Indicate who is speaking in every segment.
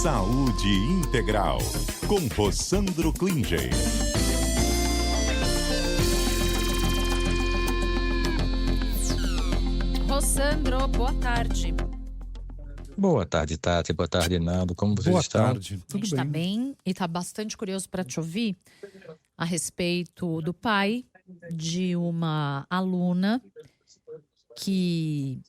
Speaker 1: Saúde Integral, com Rossandro Klinger.
Speaker 2: Rossandro, boa tarde.
Speaker 3: Boa tarde, Tati. Boa tarde, Nando. Como vocês estão?
Speaker 4: Boa tarde.
Speaker 2: A gente
Speaker 4: Tudo
Speaker 2: está
Speaker 4: bem?
Speaker 2: bem e está bastante curioso para te ouvir a respeito do pai de uma aluna que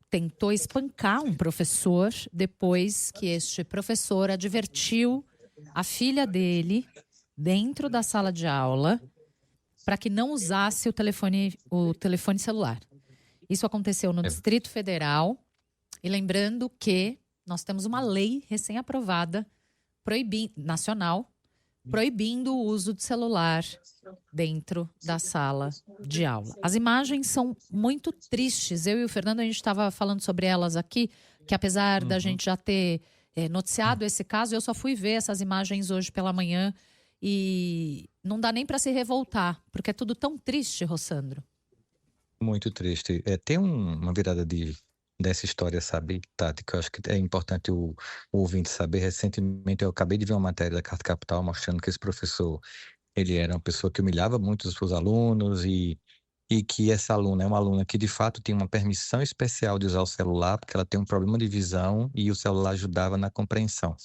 Speaker 2: tentou espancar um professor depois que este professor advertiu a filha dele dentro da sala de aula para que não usasse o telefone celular. Isso aconteceu no Distrito Federal. E lembrando que nós temos uma lei recém-aprovada nacional proibindo o uso de celular dentro da sala de aula. As imagens são muito tristes. Eu e o Fernando, a gente estava falando sobre elas aqui, que apesar da gente já ter noticiado esse caso, eu só fui ver essas imagens hoje pela manhã e não dá nem para se revoltar, porque é tudo tão triste, Rossandro.
Speaker 3: Muito triste. Tem uma virada dessa história, sabe, Tati, que eu acho que é importante o ouvinte saber. Recentemente eu acabei de ver uma matéria da Carta Capital mostrando que esse professor, ele era uma pessoa que humilhava muito os seus alunos e que essa aluna é uma aluna que de fato tem uma permissão especial de usar o celular, porque ela tem um problema de visão e o celular ajudava na compreensão.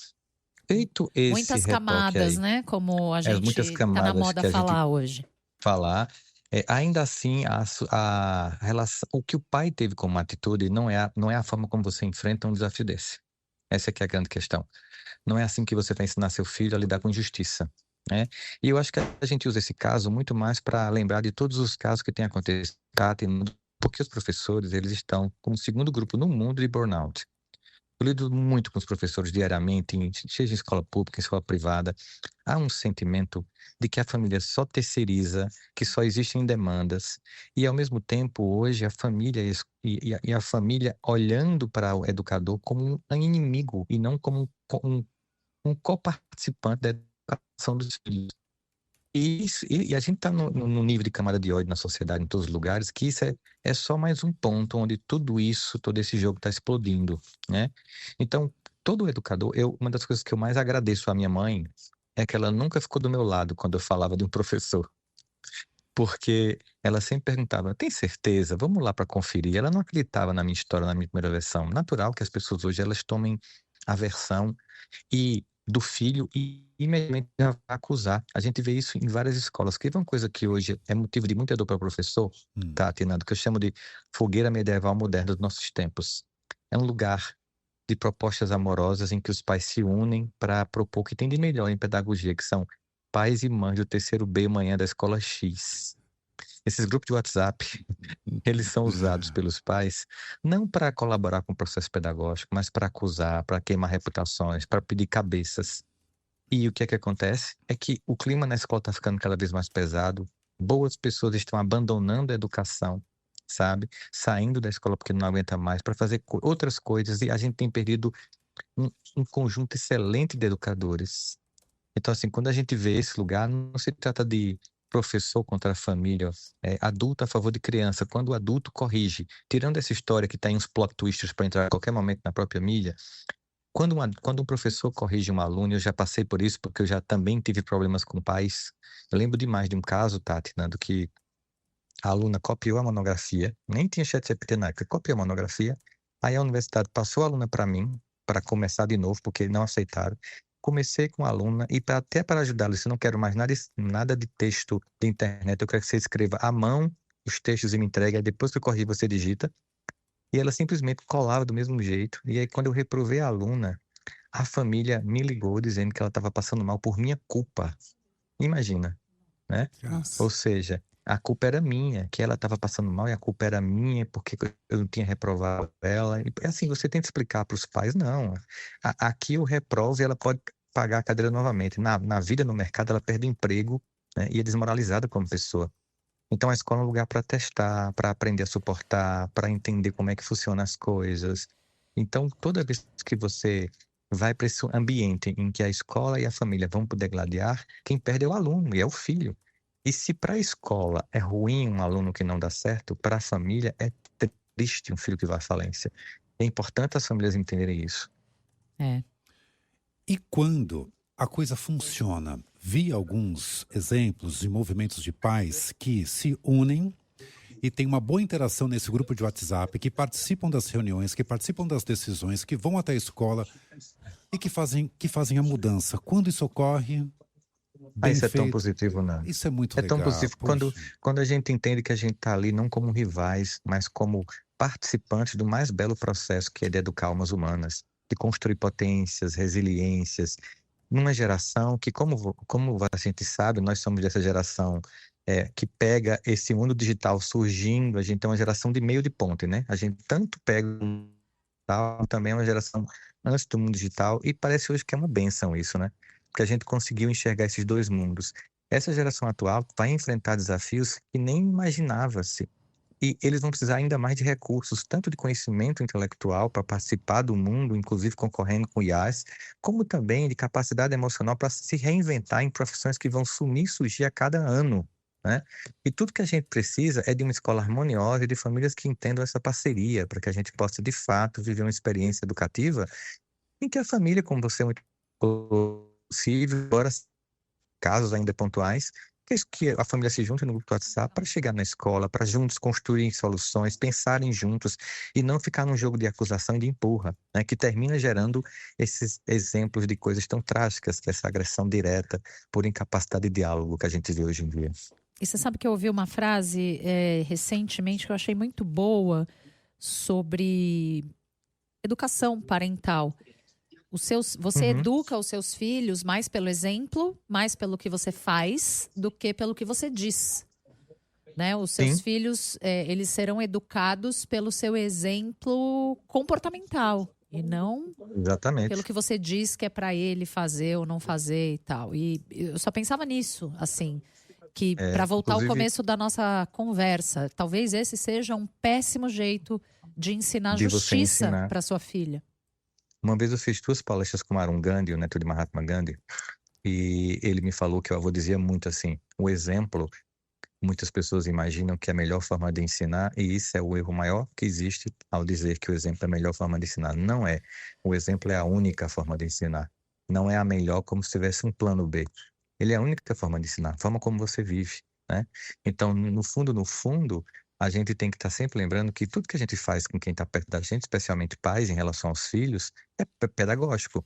Speaker 3: Feito esse
Speaker 2: Muitas
Speaker 3: retoque
Speaker 2: camadas,
Speaker 3: aí,
Speaker 2: né? Como a gente
Speaker 3: muitas
Speaker 2: está na
Speaker 3: camadas
Speaker 2: moda
Speaker 3: que a gente
Speaker 2: falar hoje.
Speaker 3: falar, ainda assim, a relação, o que o pai teve como atitude não é a forma como você enfrenta um desafio desse. Essa é a grande questão. Não é assim que você vai ensinar seu filho a lidar com injustiça, né? E eu acho que a gente usa esse caso muito mais para lembrar de todos os casos que têm acontecido, porque os professores, eles estão como o segundo grupo no mundo de burnout. Eu lido muito com os professores diariamente, seja em escola pública, em escola privada. Há um sentimento de que a família só terceiriza, que só existem demandas, e ao mesmo tempo, hoje, a família e a família olhando para o educador como um inimigo e não como um coparticipante da educação dos filhos. E a gente está no nível de camada de ódio na sociedade, em todos os lugares, que isso é só mais um ponto onde tudo isso, todo esse jogo está explodindo, né? Então, todo educador, uma das coisas que eu mais agradeço à minha mãe é que ela nunca ficou do meu lado quando eu falava de um professor. Porque ela sempre perguntava, tem certeza? Vamos lá para conferir. Ela não acreditava na minha história, na minha primeira versão. Natural que as pessoas hoje, elas tomem aversão do filho e imediatamente já vai acusar. A gente vê isso em várias escolas. Que é uma coisa que hoje é motivo de muita dor para o professor, Tati, Nando, que eu chamo de fogueira medieval moderna dos nossos tempos. É um lugar de propostas amorosas em que os pais se unem para propor o que tem de melhor em pedagogia, que são pais e mães do terceiro B manhã da escola X. Esses grupos de WhatsApp, eles são usados pelos pais não para colaborar com o processo pedagógico, mas para acusar, para queimar reputações, para pedir cabeças. E o que é que acontece? É que o clima na escola está ficando cada vez mais pesado, boas pessoas estão abandonando a educação, sabe? Saindo da escola porque não aguenta mais, para fazer outras coisas, e a gente tem perdido um conjunto excelente de educadores. Então, assim, quando a gente vê esse lugar, não se trata de professor contra a família, adulto a favor de criança. Quando o adulto corrige, tirando essa história que tem uns plot twists para entrar a qualquer momento na própria mídia, quando um professor corrige um aluno, eu já passei por isso, porque eu já também tive problemas com pais. Eu lembro demais de um caso, Tati, Nando, que a aluna copiou a monografia, nem tinha ChatGPT na época, copiou a monografia, aí a universidade passou a aluna para mim, para começar de novo, porque não aceitaram. Comecei com a aluna e até para ajudá-la, se eu não quero mais nada de texto de internet, eu quero que você escreva à mão os textos e me entregue, aí depois que eu corrigi você digita. E ela simplesmente colava do mesmo jeito. E aí quando eu reprovei a aluna, a família me ligou dizendo que ela estava passando mal por minha culpa. Imagina, né?
Speaker 2: Nossa.
Speaker 3: Ou seja, a culpa era minha, que ela estava passando mal e a culpa era minha porque eu não tinha reprovado ela. E assim, você tenta explicar para os pais, não. Aqui eu reprovo e ela pode pagar a cadeira novamente. Na vida, no mercado, ela perde o emprego, né, e é desmoralizada como pessoa. Então a escola é um lugar para testar, para aprender a suportar, para entender como é que funcionam as coisas. Então, toda vez que você vai para esse ambiente em que a escola e a família vão poder gladiar, quem perde é o aluno e é o filho. E se para a escola é ruim um aluno que não dá certo, para a família é triste um filho que vai à falência. É importante as famílias entenderem isso.
Speaker 4: E quando a coisa funciona? Vi alguns exemplos de movimentos de pais que se unem e tem uma boa interação nesse grupo de WhatsApp, que participam das reuniões, que participam das decisões, que vão até a escola e que fazem a mudança. Quando isso ocorre, bem
Speaker 3: Isso é tão
Speaker 4: feito,
Speaker 3: positivo, não.
Speaker 4: isso é muito
Speaker 3: É tão
Speaker 4: legal.
Speaker 3: positivo
Speaker 4: Poxa,
Speaker 3: quando a gente entende que a gente está ali não como rivais, mas como participantes do mais belo processo que é de educar almas humanas, de construir potências, resiliências, numa geração que, como a gente sabe, nós somos dessa geração que pega esse mundo digital surgindo, a gente é uma geração de meio de ponte, né? A gente tanto pega o mundo digital, também é uma geração antes do mundo digital, e parece hoje que é uma bênção isso, né? Porque a gente conseguiu enxergar esses dois mundos. Essa geração atual vai enfrentar desafios que nem imaginava-se. E eles vão precisar ainda mais de recursos, tanto de conhecimento intelectual para participar do mundo, inclusive concorrendo com IAs, como também de capacidade emocional para se reinventar em profissões que vão sumir e surgir a cada ano, né? E tudo que a gente precisa é de uma escola harmoniosa e de famílias que entendam essa parceria, para que a gente possa, de fato, viver uma experiência educativa em que a família, como você muito possível, embora casos ainda pontuais, que a família se junte no grupo do WhatsApp para chegar na escola, para juntos construírem soluções, pensarem juntos e não ficar num jogo de acusação e de empurra, né, que termina gerando esses exemplos de coisas tão trágicas, que é essa agressão direta por incapacidade de diálogo que a gente vê hoje em dia.
Speaker 2: E você sabe que eu ouvi uma frase recentemente que eu achei muito boa sobre educação parental. Você
Speaker 3: Uhum.
Speaker 2: educa os seus filhos mais pelo exemplo, mais pelo que você faz, do que pelo que você diz. Né? Os seus
Speaker 3: Sim.
Speaker 2: filhos, eles serão educados pelo seu exemplo comportamental e não
Speaker 3: Exatamente.
Speaker 2: pelo que você diz que é para ele fazer ou não fazer e tal. E eu só pensava nisso, assim, que para voltar ao
Speaker 3: inclusive,
Speaker 2: começo da nossa conversa, talvez esse seja um péssimo jeito de ensinar
Speaker 3: de você
Speaker 2: justiça
Speaker 3: ensinar.
Speaker 2: para sua filha.
Speaker 3: Uma vez eu fiz 2 palestras com Arun Gandhi, o neto de Mahatma Gandhi, e ele me falou que o avô dizia muito assim, o exemplo, muitas pessoas imaginam que é a melhor forma de ensinar, e isso é o erro maior que existe ao dizer que o exemplo é a melhor forma de ensinar. Não é. O exemplo é a única forma de ensinar. Não é a melhor como se tivesse um plano B. Ele é a única forma de ensinar, a forma como você vive, né? Então, no fundo, a gente tem que estar sempre lembrando que tudo que a gente faz com quem está perto da gente, especialmente pais em relação aos filhos, é pedagógico.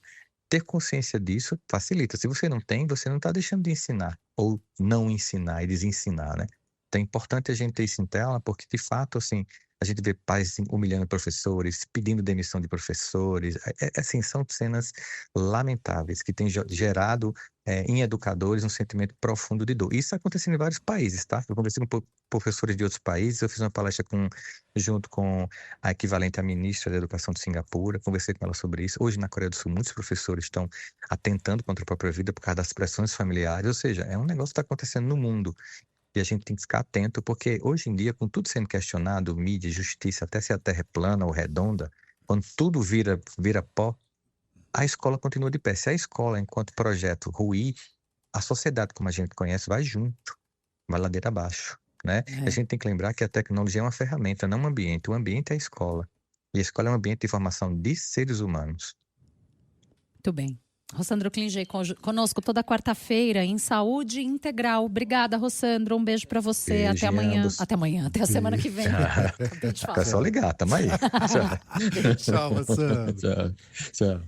Speaker 3: Ter consciência disso facilita. Se você não tem, você não está deixando de ensinar, ou não ensinar e desensinar, né? Então é importante a gente ter isso em tela, porque de fato, assim, a gente vê pais assim, humilhando professores, pedindo demissão de professores, assim, são cenas lamentáveis que têm gerado em educadores um sentimento profundo de dor. Isso acontece em vários países, tá? Eu conversei com professores de outros países, eu fiz uma palestra junto com a equivalente à ministra da Educação de Singapura, conversei com ela sobre isso. Hoje, na Coreia do Sul, muitos professores estão atentando contra a própria vida por causa das pressões familiares, ou seja, é um negócio que está acontecendo no mundo. E a gente tem que ficar atento, porque hoje em dia, com tudo sendo questionado, mídia, justiça, até se a Terra é plana ou redonda, quando tudo vira pó, a escola continua de pé. Se a escola, enquanto projeto, ruir, a sociedade, como a gente conhece, vai junto, vai ladeira abaixo, né? A gente tem que lembrar que a tecnologia é uma ferramenta, não um ambiente. O ambiente é a escola. E a escola é um ambiente de formação de seres humanos.
Speaker 2: Muito bem. Rossandro Klinger conosco toda quarta-feira em Saúde Integral. Obrigada, Rossandro. Um beijo para você.
Speaker 3: Beijo,
Speaker 2: Até amanhã.
Speaker 3: ambos.
Speaker 2: Até amanhã. Até a semana que vem. Acabei de falar.
Speaker 3: É só ligar, tamo aí.
Speaker 4: Tchau, Rossandro.
Speaker 3: Tchau. Tchau.